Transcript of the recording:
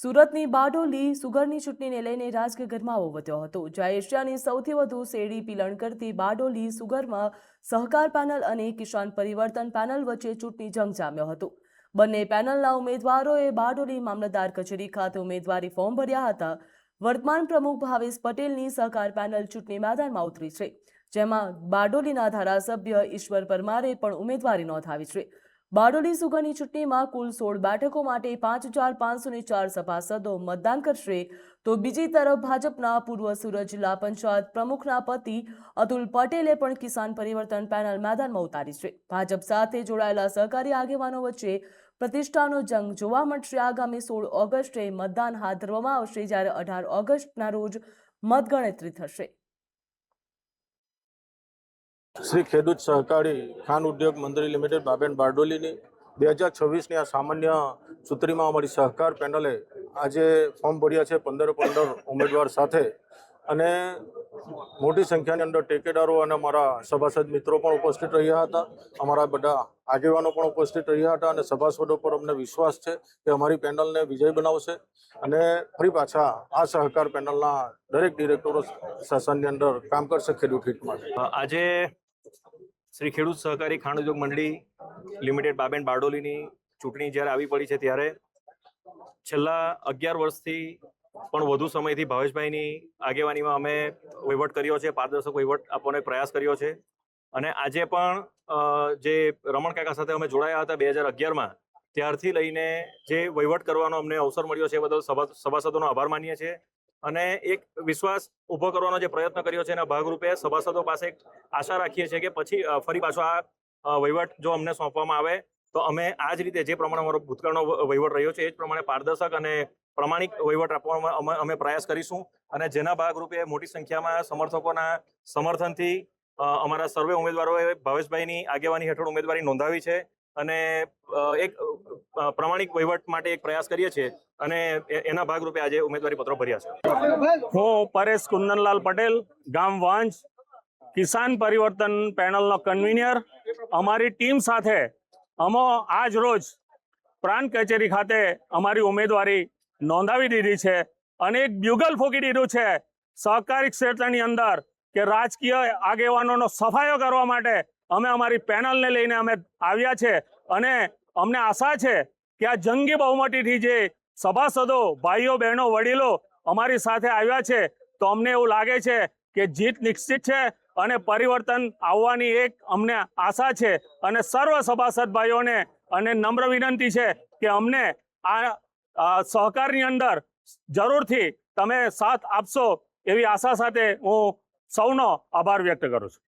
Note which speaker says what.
Speaker 1: સુરતની બારડોલી સુગરની ચૂંટણીને લઈને રાજકીય ગરમાવો વધ્યો હતો, જ્યાં એશિયાની સૌથી વધુ શેરડી પિલણ કરતી બારડોલી સુગરમાં સહકાર પેનલ અને કિસાન પરિવર્તન પેનલ વચ્ચે ચૂંટણી જંગ જામ્યો હતો। બંને પેનલના ઉમેદવારોએ બારડોલી મામલતદાર કચેરી ખાતે ઉમેદવારી ફોર્મ ભર્યા હતા। વર્તમાન પ્રમુખ ભાવેશ પટેલની સહકાર પેનલ ચૂંટણી મેદાનમાં ઉતરી છે, જેમાં બારડોલીના ધારાસભ્ય ઈશ્વર પરમારે પણ ઉમેદવારી નોંધાવી છે। બારડોલી સુગરની ચૂંટણીમાં કુલ 16 બેઠકો માટે 5504 સભાસદો મતદાન કરશે, તો બીજી તરફ ભાજપના પૂર્વ સુરત જિલ્લા પંચાયત પ્રમુખના પતિ અતુલ પટેલે પણ કિસાન પરિવર્તન પેનલ મેદાનમાં ઉતારી છે। ભાજપ સાથે જોડાયેલા સહકારી આગેવાનો વચ્ચે પ્રતિષ્ઠાનો જંગ જોવા મળશે। આગામી 16 ઓગસ્ટે મતદાન હાથ ધરવામાં આવશે, જ્યારે 18 ઓગસ્ટના રોજ મતગણતરી થશે।
Speaker 2: श्री खेडूत सहकारी खान उद्योग मंडली लिमिटेड बाबेन बारडोली 2026 आ सामान्य सूत्री में अमरी सहकार पेनले आज फॉर्म भर्या है 15 उम्मीदवार साथ अने मोटी संख्या अंदर टेकेदारों और अमरा सभासद मित्रों पण उपस्थित रह्या हता। अमरा बधा आगेवानो पण उपस्थित रह्या हता अने सभासदों पर अमने विश्वास है कि अमरी पेनल ने विजय बनावशे अने फरी पाछा आ सहकार पेनलना दरेक डिरेक्टरो शासननी अंदर काम करशे। खेडूत हित माटे
Speaker 3: आज श्री खेडूत सहकारी खाण उद्योग मंडली लिमिटेड बाबेन बारडोली चूंटणी જ્યારે આવી પડી છે ત્યારે છેલ્લા 11 વર્ષથી પણ વધુ સમયથી ભાવેશભાઈની આગેવાનીમાં અમે વહીવટ કર્યો છે, પારદર્શક વહીવટ આપવાનો પ્રયાસ કર્યો છે। અને આજે પણ જે રમણ કાકા સાથે અમે જોડાયા હતા 2011માં, ત્યારથી લઈને જે વહીવટ કરવાનો અમને અવસર મળ્યો છે એ બદલ સભાસદોનો આભાર માનીએ છીએ। અને એક વિશ્વાસ ઊભો કરવાનો જે પ્રયત્ન કર્યો છે એના ભાગરૂપે સભાસદો પાસે આશા રાખીએ છીએ કે પછી ફરી પાછો આ વહીવટ જો અમને સોંપવામાં આવે તો અમે આ જ રીતે જે પ્રમાણે અમારો ભૂતકાળનો વહીવટ રહ્યો છે એ જ પ્રમાણે પારદર્શક અને પ્રમાણિક વહીવટ આપવામાં અમે પ્રયાસ કરીશું। અને જેના ભાગરૂપે મોટી સંખ્યામાં સમર્થકોના સમર્થનથી અમારા સર્વે ઉમેદવારોએ ભાવેશભાઈની આગેવાની હેઠળ ઉમેદવારી નોંધાવી છે અને એક પ્રમાણિક વહીવટ માટે એક પ્રયાસ કરીએ છીએ અને એના ભાગરૂપે આજે ઉમેદવારી પત્રો ભર્યા છે।
Speaker 4: હું પરેશ કુંદનલાલ પટેલ, ગામ વાંજ, કિસાન પરિવર્તન પેનલનો કન્વીનર। અમારી ટીમ સાથે અમે આજ રોજ પ્રાંત કચેરી ખાતે અમારી ઉમેદવારી નોંધાવી દીધી છે અને એક બ્યુગલ ફૂંકી દીધું છે સહકારી ક્ષેત્રની અંદર કે રાજકીય આગેવાનોનો સફાયો કરવા માટે અમે અમારી પેનલને લઈને અમે આવ્યા છે અને અમને આશા છે કે આ જંગી બહુમતીથી જે સભાસદો, ભાઈઓ, બહેનો, વડીલો અમારી સાથે આવ્યા છે તો અમને એવું લાગે છે કે જીત નિશ્ચિત છે અને પરિવર્તન આવવાની એક અમને આશા છે। અને સર્વ સભાસદ ભાઈઓને અને નમ્ર વિનંતી છે કે અમને આ સહકારની અંદર જરૂરથી તમે સાથ આપશો એવી આશા સાથે હું સૌનો આભાર વ્યક્ત કરું છું।